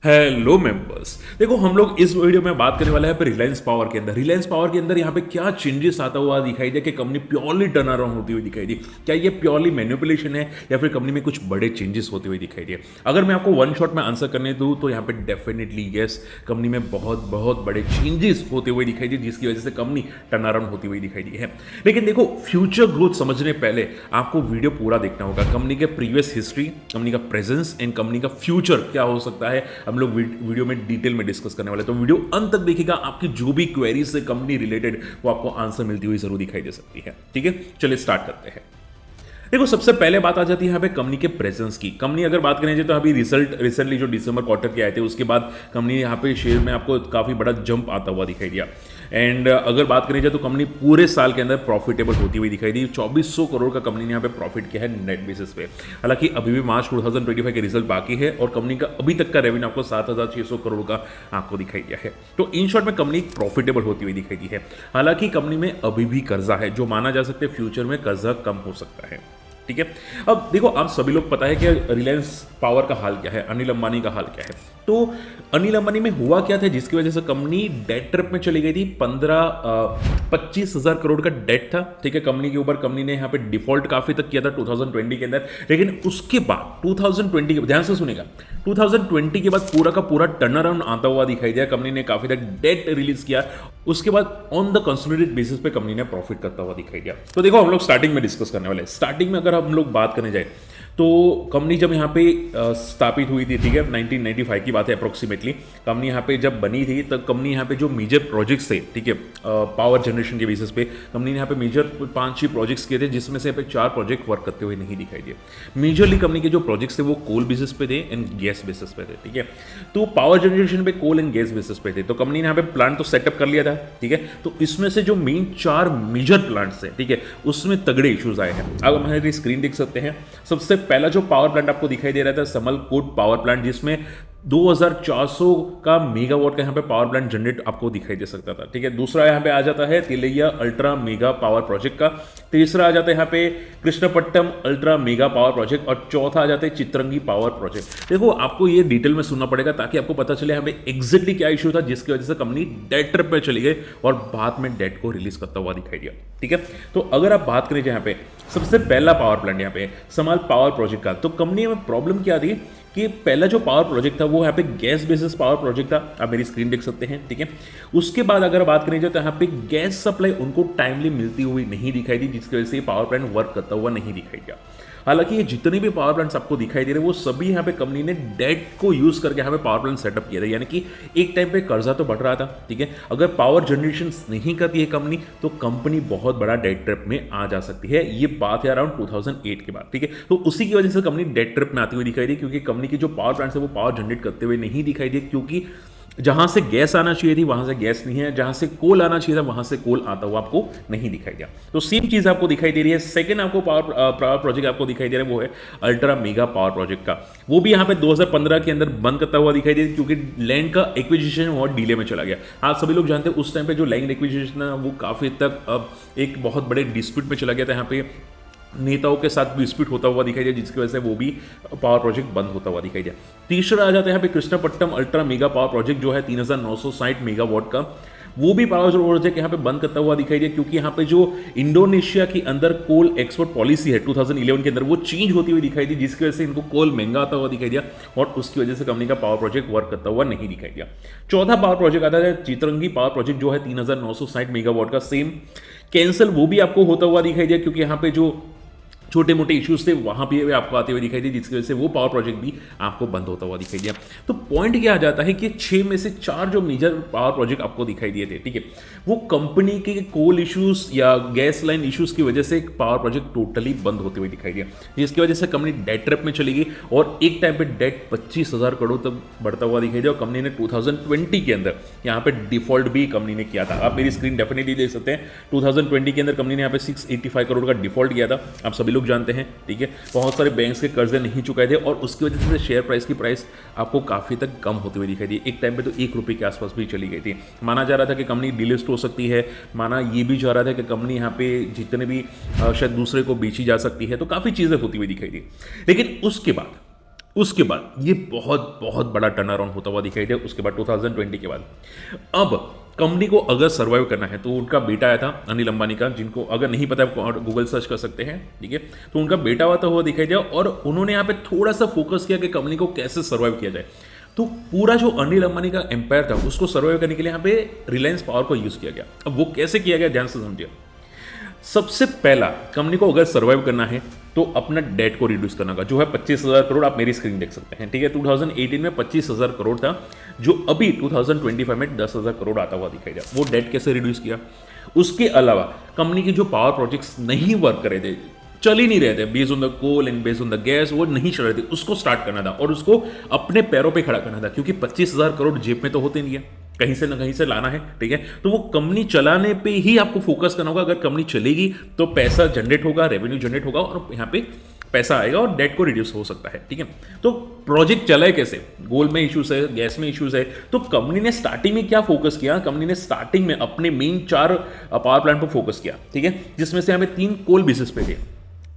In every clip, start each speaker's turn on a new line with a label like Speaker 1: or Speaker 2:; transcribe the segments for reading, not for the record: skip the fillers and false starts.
Speaker 1: Hello members, देखो हम लोग इस वीडियो में बात करने वाले हैं पे रिलायंस पावर के अंदर। रिलायंस पावर के अंदर यहाँ पे क्या चेंजेस आता हुआ दिखाई दिया कि कंपनी प्योरली टर्न अराउंड होती हुई दिखाई दी। क्या ये प्योरली मैनिपुलेशन है या फिर कंपनी में कुछ बड़े चेंजेस होते हुए दिखाई दिए? अगर मैं आपको वन शॉट में आंसर करने दूं तो यहाँ पे डेफिनेटली यस, कंपनी में बहुत बहुत बड़े चेंजेस होते हुए दिखाई दिए जिसकी वजह से कंपनी टर्न अराउंड होती हुई दिखाई दी है। लेकिन देखो, फ्यूचर ग्रोथ समझने पहले आपको वीडियो पूरा देखना होगा। कंपनी के प्रीवियस हिस्ट्री, कंपनी का प्रेजेंस एंड कंपनी का फ्यूचर क्या हो सकता है, हम लोग वीडियो में डिटेल में डिस्कस करने वाले। तो वीडियो अंत तक देखिएगा, आपकी जो भी क्वेरीज से कंपनी रिलेटेड वो आपको आंसर मिलती हुई जरूर दिखाई दे सकती है। ठीक है, चलिए स्टार्ट करते हैं। देखो, सबसे पहले बात आ जाती है यहाँ पे कंपनी के प्रेजेंस की। कंपनी अगर बात करें तो अभी रिसेंटली जो दिसंबर क्वार्टर के आए थे उसके बाद कंपनी यहाँ पे शेयर में आपको काफी बड़ा जंप आता हुआ दिखाई दिया। एंड अगर बात करें तो कंपनी पूरे साल के अंदर प्रॉफिटेबल होती हुई दिखाई दी। 2400 करोड़ का कंपनी ने यहाँ पे प्रॉफिट किया है नेट बेसिस पे। हालांकि अभी भी मार्च 2025 के रिजल्ट बाकी है और कंपनी का अभी तक का रेवेन्यू आपको 7600 करोड़ का आपको दिखाई दिया है। तो इन शॉर्ट में कंपनी प्रॉफिटेबल होती हुई दिखाई दी है। हालांकि कंपनी में अभी भी कर्जा है, जो माना जा सकता है फ्यूचर में कर्जा कम हो सकता है। ठीक है, अब देखो, आप सभी लोग पता है कि रिलायंस पावर का हाल क्या है, अनिल अंबानी का हाल क्या है। तो अनिल अंबानी में हुआ क्या था जिसकी वजह से कंपनी डेट ट्रिप में चली गई थी। 25,000 करोड़ का डेट था। ठीक है, कंपनी के ऊपर कंपनी ने यहाँ पे डिफॉल्ट काफी तक किया था 2020 के अंदर। लेकिन उसके बाद 2020 के, ध्यान से सुनेगा, 2020 के बाद पूरा का पूरा टर्न अराउंड आता हुआ दिखाई दिया। कंपनी ने काफी तक डेट रिलीज किया, उसके बाद ऑन द कंसोलिडेटेड बेसिस पे कंपनी ने प्रॉफिट करता हुआ दिखाई दिया। तो देखो, हम लोग स्टार्टिंग में डिस्कस करने वाले हैं। स्टार्टिंग में अगर हम लोग बात करने जाए तो कंपनी जब यहाँ पे स्थापित हुई थी, ठीक है, 1995 की बात है अप्रोक्सीमेटली। कंपनी यहाँ पे जब बनी थी तब कंपनी यहाँ पे जो मेजर प्रोजेक्ट्स थे, ठीक है, पावर जनरेशन के बेसिस पे कंपनी ने यहाँ पे मेजर 5-6 प्रोजेक्ट्स किए थे, जिसमें से यहाँ पे 4 प्रोजेक्ट वर्क करते हुए नहीं दिखाई दिए। मेजरली कंपनी के जो प्रोजेक्ट्स थे वो कोल बेसिस पे थे एंड गैस बेसिस पे थे। ठीक है, तो पावर जनरेशन पे कोल एंड गैस बेसिस पे थे। तो कंपनी ने यहाँ पे प्लांट तो सेटअप कर लिया था। ठीक है, तो इसमें से जो मेन 4 मेजर प्लांट्स है, ठीक है, उसमें तगड़े इश्यूज आए हैं। अब हमारी स्क्रीन देख सकते हैं। सबसे पहला जो पावर प्लांट आपको दिखाई दे रहा था, समलकोट पावर प्लांट, जिसमें 2400 का मेगावाट का यहाँ पे पावर प्लांट जनरेट आपको दिखाई दे सकता था। ठीक है, दूसरा यहाँ पे आ जाता है Tilaiya ultra mega power project का। तीसरा आ जाता है यहाँ पे Krishnapatnam ultra mega power project और चौथा आ जाता है चित्रंगी पावर प्रोजेक्ट। देखो, आपको ये डिटेल में सुनना पड़ेगा ताकि आपको पता चले यहाँ पे एग्जैक्टली क्या इशू था जिसकी वजह से कंपनी डेट ट्रिप पे चली गई और बाद में डेट को रिलीज करता हुआ दिखाई दिया। ठीक है, तो अगर आप बात करें यहाँ पे सबसे पहला पावर प्लांट यहाँ पे समाल पावर प्रोजेक्ट का, तो कंपनी में प्रॉब्लम क्या थी कि पहला जो पावर प्रोजेक्ट था वो यहाँ पे गैस बेसिस पावर प्रोजेक्ट था। आप मेरी स्क्रीन देख सकते हैं। ठीक है, उसके बाद अगर बात करें तो यहाँ पे गैस सप्लाई उनको टाइमली मिलती हुई नहीं दिखाई दी, जिसकी वजह से पावर प्लांट वर्क करता हुआ नहीं दिखाई दिया। हालांकि ये जितने भी पावर प्लांट्स आपको दिखाई दे रहे हैं वो सभी यहाँ पे कंपनी ने डेट को यूज करके यहाँ पे पावर प्लांट सेटअप किया था, यानी कि एक टाइम पे कर्जा तो बढ़ रहा था। ठीक है, अगर पावर जनरेशन नहीं करती है कंपनी तो कंपनी बहुत बड़ा डेट ट्रिप में आ जा सकती है। ये बात है अराउंड 2008 के बाद। ठीक है, तो उसी की वजह से कंपनी डेट ट्रिप में आती हुई दिखाई दी, क्योंकि कंपनी की जो पावर प्लांट्स है वो पावर जनरेट करते हुए नहीं दिखाई दी, क्योंकि जहां से गैस आना चाहिए थी वहां से गैस नहीं है, जहां से कोल आना चाहिए था वहां से कोल आता हुआ आपको नहीं दिखाई दिया। तो सेम चीज आपको दिखाई दे रही है। सेकंड आपको पावर प्रोजेक्ट आपको दिखाई दे रहा है वो है अल्ट्रा मेगा पावर प्रोजेक्ट का। वो भी यहाँ पे 2015 के अंदर बंद करता हुआ दिखाई दे, क्योंकि लैंड का एक्विजिशन बहुत डिले में चला गया। आप सभी लोग जानते हैं उस टाइम पे जो लैंड एक्विजिशन है वो काफी तक एक बहुत बड़े डिस्प्यूट में चला गया था। यहाँ पे नेताओं के साथ डिस्प्यूट होता हुआ दिखाई दिया, जिसकी वजह से वो भी पावर प्रोजेक्ट बंद होता हुआ दिखाई दिया। तीसरा आ जाता है यहाँ पे Krishnapatnam ultra mega power project, जो है 3960 मेगावाट का। वो भी पावर प्रोजेक्ट यहाँ पे बंद करता हुआ दिखाई दिया, क्योंकि यहाँ पे जो इंडोनेशिया के अंदर कोल एक्सपोर्ट पॉलिसी है 2011 के अंदर वो चेंज होती हुई दिखाई दी, जिसकी वजह से इनको कोल महंगा आता हुआ दिखाई दिया और उसकी वजह से कंपनी का पावर प्रोजेक्ट वर्क करता हुआ नहीं दिखाई दिया। चौथा पावर प्रोजेक्ट आता है चित्रंगी पावर प्रोजेक्ट, जो है 3960 मेगावाट का। सेम कैंसिल वो भी आपको होता हुआ दिखाई दिया, क्योंकि यहाँ पे जो छोटे मोटे इश्यूज थे वहां पे आपको आते हुए दिखाई दिए, जिसकी वजह से वो पावर प्रोजेक्ट भी आपको बंद होता हुआ दिखाई दिया। तो पॉइंट क्या आ जाता है कि 6 में से 4 जो मेजर पावर प्रोजेक्ट आपको दिखाई दिए थे, ठीक है, वो कंपनी के कोल इश्यूज या गैस लाइन इश्यूज की वजह से पावर प्रोजेक्ट टोटली बंद होते हुए दिखाई दिया, जिसकी वजह से कंपनी डेट ट्रैप में चली गई और एक टाइम पे डेट 25,000 करोड़ तक बढ़ता हुआ दिखाई दिया। और कंपनी ने 2020 के अंदर यहाँ पे डिफॉल्ट भी कंपनी ने किया था। आप मेरी स्क्रीन डेफिनेटली देख सकते हैं। 2020 के अंदर कंपनी ने यहाँ पे 685 करोड़ का डिफॉल्ट किया था, आप सभी लोग जानते हैं। ठीक है, बहुत सारे बैंक्स के कर्जे नहीं चुकाए थे और उसकी वजह से शेयर प्राइस की प्राइस आपको काफी तक कम होते हुए दिखाई दी। एक टाइम पे तो 1 रुपये के आसपास भी चली गई थी। माना जा रहा था कि कंपनी डिलिस्ट हो सकती है, माना ये भी जा रहा था कि कंपनी यहाँ पे जितने भी शायद दूसरे को बेची जा सकती है, तो काफी चीजें होती हुई दिखाई दी। लेकिन उसके बाद उसके बाद ये बहुत बहुत बड़ा टर्न अराउंड होता हुआ दिखाई दिया उसके बाद 2020 के बाद। अब कंपनी को अगर सर्वाइव करना है तो उनका बेटा आया था अनिल अंबानी का, जिनको अगर नहीं पता गूगल सर्च कर सकते हैं, ठीक है। तो उनका बेटा आता हुआ दिखाई दिया और उन्होंने यहाँ पे थोड़ा सा फोकस किया कि कंपनी को कैसे सर्वाइव किया जाए। तो पूरा जो अनिल अंबानी का एम्पायर था उसको सर्वाइव करने के लिए यहाँ पे रिलायंस पावर को यूज किया गया। अब वो कैसे किया गया, ध्यान से समझिए। सबसे पहला, कंपनी को अगर सर्वाइव करना है तो अपना डेट को रिड्यूस करना का, जो है 25,000 करोड़, आप मेरी स्क्रीन देख सकते हैं, ठीक है। 2018 में 25,000 करोड़ था, जो अभी 2025 में 10,000 करोड़ आता हुआ दिखाई दिया। वो डेट कैसे रिड्यूस किया। उसके अलावा कंपनी के जो पावर प्रोजेक्ट्स नहीं वर्क कर रहे थे, चल ही नहीं रहे थे, based on the coal and based on the gas, वो नहीं चल रहे थे, उसको स्टार्ट करना था और उसको अपने पैरों पे खड़ा करना था, क्योंकि 25,000 करोड़ जेब में तो होते नहीं है, कहीं से ना कहीं से लाना है, ठीक है। तो वो कंपनी चलाने पे ही आपको फोकस करना होगा। अगर कंपनी चलेगी तो पैसा जनरेट होगा, रेवेन्यू जनरेट होगा और यहाँ पे पैसा आएगा और डेट को रिड्यूस हो सकता है, ठीक है। तो प्रोजेक्ट चलाए कैसे, गोल्ड में इश्यूज है, गैस में इश्यूज है, तो कंपनी ने स्टार्टिंग में क्या फोकस किया, कंपनी ने स्टार्टिंग में अपने मेन 4 पावर प्लांट पर फोकस किया, ठीक है, जिसमें से हमें 3 कोल बेसिस पे थे।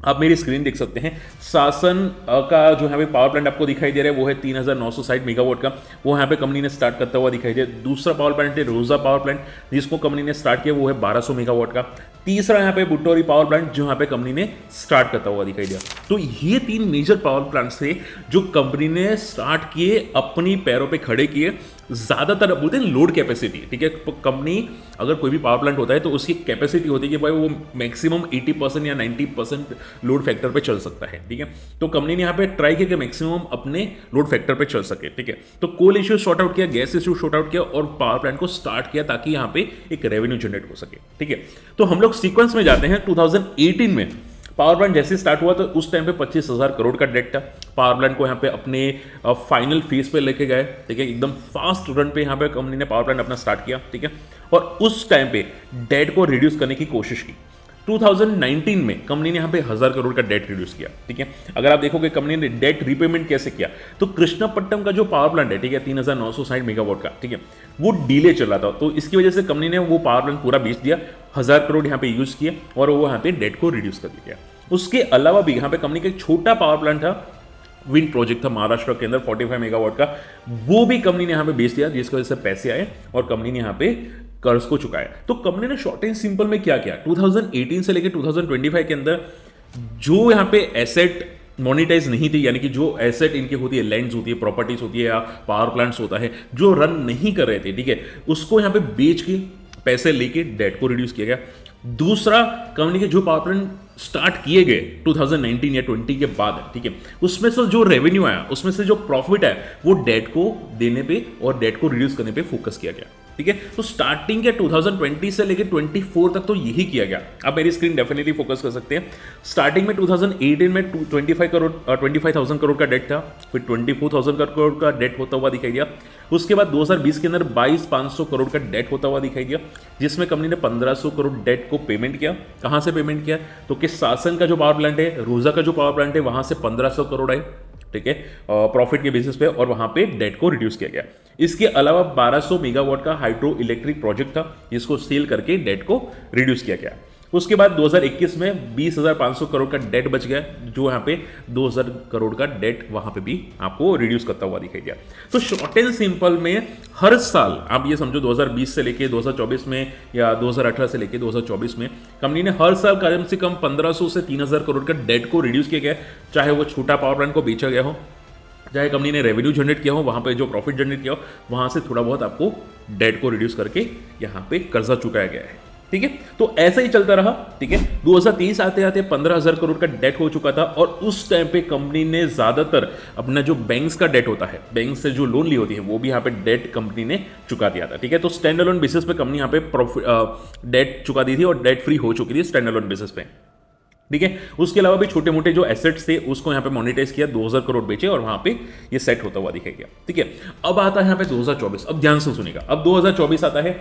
Speaker 1: आप मेरी स्क्रीन देख सकते हैं, सासन का जो यहाँ पे पावर प्लांट आपको दिखाई दे रहा है वो है 3,960 मेगावाट का, वो यहाँ पे कंपनी ने स्टार्ट करता हुआ दिखाई दे। दूसरा पावर प्लांट है रोजा पावर प्लांट, जिसको कंपनी ने स्टार्ट किया, वो है 1200 मेगावाट का। तीसरा यहाँ पे बुट्टोरी पावर प्लांट, जो यहाँ पे कंपनी ने स्टार्ट करता हुआ दिखाई दिया। तो ये 3 मेजर पावर प्लांट्स थे जो कंपनी ने स्टार्ट किए, अपनी पैरों पे खड़े किए। ज्यादातर बोलते हैं लोड कैपेसिटी, ठीक है। कंपनी अगर कोई भी पावर प्लांट होता है तो उसकी कैपेसिटी होती है कि भाई वो मैक्सिमम 80% या 90% लोड फैक्टर पे चल सकता है, ठीक है। तो कंपनी ने यहाँ पे ट्राई किया कि मैक्सिमम अपने लोड फैक्टर पे चल सके, ठीक है। तो कोल इश्यू शॉर्ट आउट किया, गैस इश्यू शॉर्ट आउट किया और पावर प्लांट को स्टार्ट किया ताकि यहाँ पे एक रेवेन्यू जनरेट हो सके, ठीक है। तो हम लोग सीक्वेंस में जाते हैं। 2018 में पावर प्लांट जैसे स्टार्ट हुआ तो उस टाइम पे 25,000 करोड़ का डेट था। पावर प्लांट को यहाँ पे अपने फाइनल फेज पे लेके गए, ठीक है, एकदम फास्ट रन पे यहाँ पे कंपनी ने पावर प्लांट अपना स्टार्ट किया, ठीक है। और उस टाइम पे डेट को रिड्यूस करने की कोशिश की। 2019 में कंपनी ने यहाँ पे 1,000 करोड़ का डेट रिड्यूस किया, ठीक है। अगर आप देखोगे कंपनी ने डेट रीपेमेंट कैसे किया, तो कृष्णापट्टनम का जो पावर प्लांट है, ठीक है, 3,960 मेगावाट का, ठीक है, वो डिले चल रहा था। तो इसकी वजह से कंपनी ने वो पावर प्लांट पूरा बेच दिया, 1,000 करोड़ यहाँ पे यूज किए और वो यहाँ पे डेट को रिड्यूस कर दिया। उसके अलावा भी यहाँ पे कंपनी का एक छोटा पावर प्लांट था, विंड प्रोजेक्ट था महाराष्ट्र के अंदर 45 मेगावाट का, वो भी कंपनी ने यहाँ पे बेच दिया, जिसकी वजह से पैसे आए और कंपनी ने यहाँ पे कर्ज को चुकाया। तो कंपनी ने शॉर्ट एंड सिंपल में क्या किया, 2018 से लेकर 2025 के अंदर जो यहाँ पे एसेट मोनिटाइज नहीं थी, यानी कि जो एसेट इनकी होती है, लैंड्स होती है, प्रॉपर्टीज होती है या पावर प्लांट्स होता है, जो रन नहीं कर रहे थे, ठीक है, उसको यहाँ पे बेच के पैसे लेके डेट को रिड्यूस किया गया। दूसरा, कंपनी के जो पावर प्लांट स्टार्ट किए गए 2019 या 20 के बाद, ठीक है, उसमें से जो रेवेन्यू आया, उसमें से जो प्रॉफिट है, वो डेट को देने पे और डेट को रिड्यूस करने पे फोकस किया गया, ठीक है। तो स्टार्टिंग के 2020 से लेकर 24 तक तो यही किया गया। आप मेरी स्क्रीन डेफिनेटली फोकस कर सकते हैं। स्टार्टिंग में 2018 में 25,000 करोड़ का डेट था, फिर 24,000 करोड़ का डेट होता हुआ दिखाई दिया। उसके बाद 2020 के अंदर 22,500 करोड़ का डेट होता हुआ दिखाई दिया, जिसमें कंपनी ने 1,500 करोड़ डेट को पेमेंट किया। कहां से पेमेंट किया, तो कि सासन का जो पावर प्लांट है, रोजा का जो पावर प्लांट है, वहां से 1,500 करोड़ आए, ठीक है, प्रॉफिट के बेसिस पे, और वहां पे डेट को रिड्यूस किया गया। इसके अलावा 1200 मेगावाट का हाइड्रो इलेक्ट्रिक प्रोजेक्ट था, जिसको सेल करके डेट को रिड्यूस किया गया। उसके बाद 2021 में 20,500 करोड़ का डेट बच गया, जो यहाँ पे 2,000 करोड़ का डेट वहां पे भी आपको रिड्यूस करता हुआ दिखाई दिया। तो शॉर्ट एंड सिंपल में हर साल आप ये समझो 2020 से लेके 2024 में या 2018 से लेके 2024 में कंपनी ने हर साल कम से कम 1,500 से 3,000 करोड़ का डेट को रिड्यूस किया गया, चाहे वो छोटा पावर प्लांट को बेचा गया हो, चाहे कंपनी ने रेवेन्यू जनरेट किया हो, वहां पे जो प्रॉफिट जनरेट किया हो, वहां से थोड़ा बहुत आपको डेट को रिड्यूस करके यहाँ पे कर्जा चुकाया गया है, ठीक है। तो ऐसा ही चलता रहा, ठीक है। 2030 आते आते 15,000 करोड़ का डेट हो चुका था और उस टाइम पे कंपनी ने ज्यादातर अपना जो बैंक्स का डेट होता है, बैंक से जो लोन ली होती है, वो भी यहाँ पे डेट कंपनी ने चुका दिया था, ठीक है। तो स्टैंड अलोन बेसिस पे कंपनी यहाँ पे डेट चुका दी थी और डेट फ्री हो चुकी थी स्टैंड अलोन बेसिस पे, ठीक है। उसके अलावा भी छोटे मोटे जो एसेट्स थे उसको यहाँ पे मोनेटाइज किया, 2,000 करोड़ बेचे और वहां पे ये सेट होता हुआ दिखाई गया, ठीक है। अब आता है यहाँ पे 2024। अब ध्यान से सुनिएगा, अब 2024 आता है,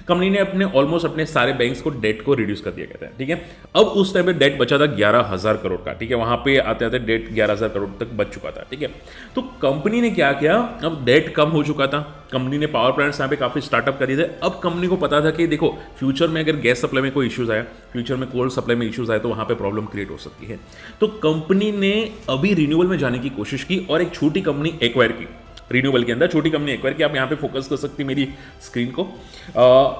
Speaker 1: कंपनी ने ऑलमोस्ट अपने सारे बैंक्स को डेट को रिड्यूस कर दिया गया था, ठीक है। अब उस टाइम पे डेट बचा था 11,000 करोड़ का, ठीक है, वहां पे आते आते डेट 11,000 करोड़ तक बच चुका था, ठीक है। तो कंपनी ने क्या किया, अब डेट कम हो चुका था, कंपनी ने पावर प्लांट्स यहाँ पे काफ़ी स्टार्टअप करी थे। अब कंपनी को पता था कि देखो फ्यूचर में अगर गैस सप्लाई में कोई इश्यूज आया, फ्यूचर में कोल सप्लाई में इश्यूज आए तो वहाँ पे प्रॉब्लम क्रिएट हो सकती है। तो कंपनी ने अभी रिन्यूएबल में जाने की कोशिश की और एक छोटी कंपनी एक्वायर की, रिन्यूएबल के अंदर छोटी कंपनी एक्वायर की। आप यहाँ पे फोकस कर सकती मेरी स्क्रीन को।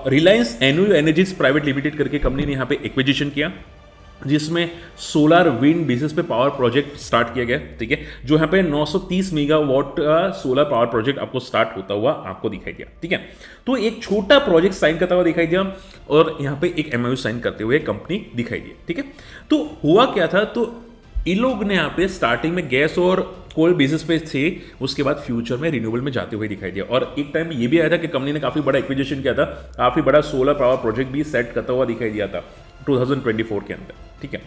Speaker 1: Reliance any energies private limited करके कंपनी ने यहाँ पे एक्विजिशन किया, जिसमें सोलर विंड बेसिस पे पावर प्रोजेक्ट स्टार्ट किया गया, ठीक है। जो यहाँ पे 930 मेगावाट का सोलर पावर प्रोजेक्ट आपको स्टार्ट होता हुआ आपको दिखाई दिया, ठीक है। तो एक छोटा प्रोजेक्ट साइन करता हुआ दिखाई दिया और यहाँ पे एक एमओयू साइन करते हुए कंपनी दिखाई दी, ठीक है। तो हुआ क्या था, तो इन लोग ने यहाँ पे स्टार्टिंग में गैस और कोल बेसिस पे थे, उसके बाद फ्यूचर में रिन्यूएबल में जाते हुए दिखाई दिया। और एक टाइम ये भी आया था कि कंपनी ने काफी बड़ा एक्विजिशन किया था, काफी बड़ा सोलर पावर प्रोजेक्ट भी सेट करता हुआ दिखाई दिया था 2024 के अंदर, ठीक है।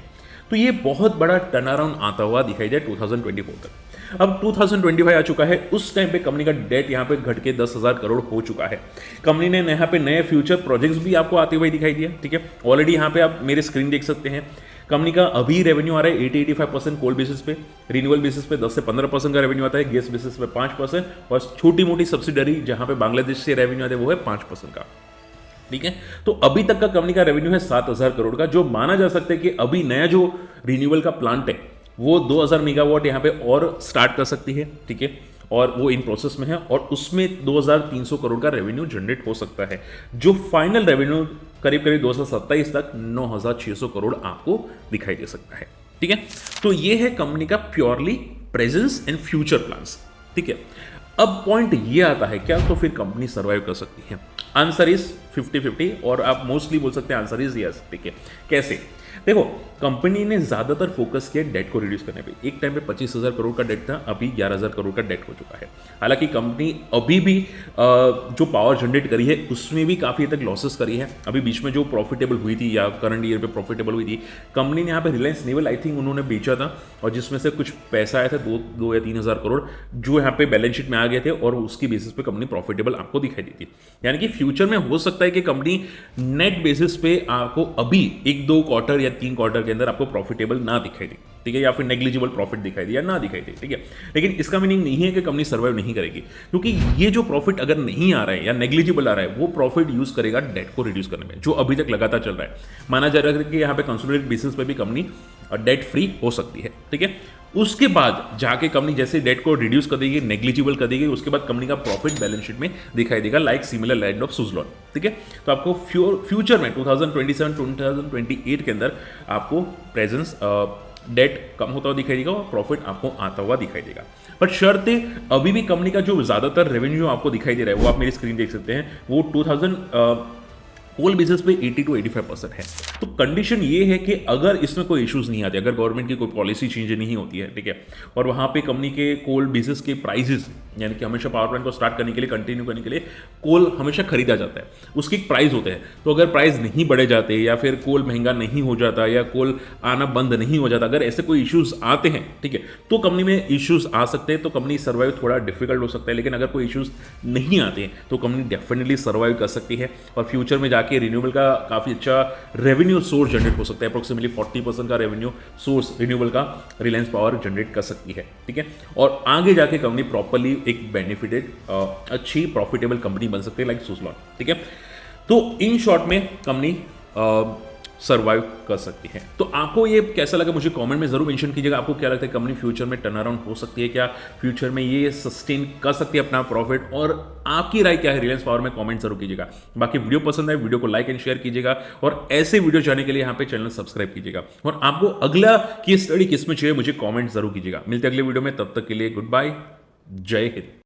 Speaker 1: तो ये बहुत बड़ा टर्न अराउंड आता हुआ दिखाई दिया 2024 तक। अब 2025 आ चुका है, उस टाइम पे कंपनी का डेट यहाँ पे घट के 10,000 करोड़ हो चुका है। कंपनी ने यहाँ पे नए फ्यूचर प्रोजेक्ट्स भी आपको आते हुए दिखाई दिया, ठीक है। ऑलरेडी यहाँ पे आप मेरे स्क्रीन देख सकते हैं, कंपनी का अभी रेवेन्यू आ रहा है 80-85% कोल बेसिस पे, रिन्यूएबल बेसिस पे 10 से 15% का रेवेन्यू आता है, गैस बेसिस पे 5% और छोटी मोटी सब्सिडरी जहां पे बांग्लादेश से रेवेन्यू आता है वो है 5% का, ठीक है। तो अभी तक का कंपनी का रेवेन्यू है 7,000 करोड़ का, जो माना जा सकता है कि अभी नया जो रिन्यूएबल का प्लांट है वो 2,000 मेगावाट यहाँ पे और स्टार्ट कर सकती है, ठीक है। और वो इन प्रोसेस में है और उसमें 2,300 करोड़ का रेवेन्यू जनरेट हो सकता है, जो फाइनल रेवेन्यू करीब करीब 2027 तक 9,600 करोड़ आपको दिखाई दे सकता है, ठीक है। तो ये है कंपनी का purely presence and future plans, ठीक है। अब पॉइंट ये आता है, क्या तो फिर कंपनी सर्वाइव कर सकती है? आंसर इज 50-50 और आप मोस्टली बोल सकते हैं आंसर इज यस, ठीक है। कैसे? देखो, कंपनी ने ज्यादातर फोकस किया डेट को रिड्यूस करने पे। एक टाइम पे 25,000 करोड़ का डेट था, अभी 11,000 करोड़ का डेट हो चुका है। हालांकि कंपनी अभी भी जो पावर जनरेट करी है उसमें भी काफी हद तक लॉसेस करी है। अभी बीच में जो प्रॉफिटेबल हुई थी या करंट ईयर पे प्रॉफिटेबल हुई थी, कंपनी ने यहाँ पे रिलायंस नेवल आई थिंक उन्होंने बेचा था और जिसमें से कुछ पैसा आया था 2 या 3,000 करोड़ जो यहाँ पे बैलेंस शीट में आ गए थे और उसकी बेसिस पे कंपनी प्रॉफिटेबल आपको दिखाई दी थी। यानी कि फ्यूचर में हो सकता है कि कंपनी नेट बेसिस पे आपको अभी 1-2 क्वार्टर या 3 क्वार्टर के अंदर आपको प्रॉफिटेबल ना दिखाई दे, ठीक है, या फिर नेग्लिजिबल प्रॉफिट दिखाई दे या ना दिखाई दे, ठीक है। लेकिन इसका मीनिंग नहीं है कि कंपनी सर्वाइव नहीं करेगी, क्योंकि ये जो प्रॉफिट अगर नहीं आ रहा है या नेग्लिजिबल आ रहा है वो प्रॉफिट यूज करेगा डेट को रिड्यूस करने में, जो अभी तक लगातार चल रहा है। माना जा रहा है कि यहाँ पे कंसोलिडेटेड बेसिस पे भी कंपनी डेट फ्री हो सकती है, ठीक है। उसके बाद जाके कंपनी जैसे डेट को रिड्यूस कर देगी, नेग्लिजिबल कर देगी, उसके बाद कंपनी का प्रॉफिट बैलेंस शीट में दिखाई देगा, like similar land of Suzlon, ठीक है। तो आपको फ्यूचर में 2027-2028 के अंदर आपको प्रेजेंस डेट कम होता हुआ दिखाई देगा और प्रॉफिट आपको आता हुआ दिखाई देगा। बट शर्त अभी भी कंपनी का जो ज्यादातर रेवेन्यू आपको दिखाई दे रहा है वो आप मेरी स्क्रीन देख सकते हैं, वो 2000 कोल बेसिस पे 80-85% है। तो कंडीशन ये है कि अगर इसमें कोई इश्यूज नहीं आते, अगर गवर्नमेंट की कोई पॉलिसी चेंज नहीं होती है, ठीक है, और वहां पे कंपनी के कोल बेसिस के प्राइसेस, यानी कि हमेशा पावर प्लांट को स्टार्ट करने के लिए, कंटिन्यू करने के लिए कोल हमेशा खरीदा जाता है, उसकी एक प्राइस होते हैं। तो अगर प्राइस नहीं बढ़े जाते या फिर कोल महंगा नहीं हो जाता या कोल आना बंद नहीं हो जाता, अगर ऐसे कोई इश्यूज आते हैं, ठीक है, तो कंपनी में इश्यूज आ सकते हैं, तो कंपनी सर्वाइव थोड़ा डिफिकल्ट हो सकता है। लेकिन अगर कोई इश्यूज नहीं आते हैं तो कंपनी डेफिनेटली सर्वाइव कर सकती है और फ्यूचर में के रिन्यूएबल का काफी अच्छा रेवेन्यू सोर्स जनरेट हो सकता है। अप्रोक्सीमेटली 40% का रेवेन्यू सोर्स रिन्यूएबल का रिलायंस पावर जनरेट कर सकती है, ठीक है। और आगे जाके कंपनी प्रॉपर्ली एक बेनिफिटेड अच्छी प्रॉफिटेबल कंपनी बन सकती है, लाइक सुजलॉन, ठीक है। तो इन शॉर्ट में कंपनी सर्वाइव कर सकती है। तो आपको ये कैसा लगा मुझे कमेंट में जरूर मेंशन कीजिएगा। आपको क्या लगता है कंपनी फ्यूचर में टर्न अराउंड हो सकती है क्या, फ्यूचर में ये सस्टेन कर सकती है अपना प्रॉफिट, और आपकी राय क्या है रिलायंस पावर में कमेंट जरूर कीजिएगा। बाकी वीडियो पसंद है वीडियो को लाइक एंड शेयर कीजिएगा और ऐसे वीडियो चाहने के लिए यहाँ पे चैनल सब्सक्राइब कीजिएगा। और आपको अगला केस स्टडी किस में चाहिए मुझे कमेंट जरूर कीजिएगा। मिलते अगले वीडियो में, तब तक के लिए गुड बाय, जय हिंद।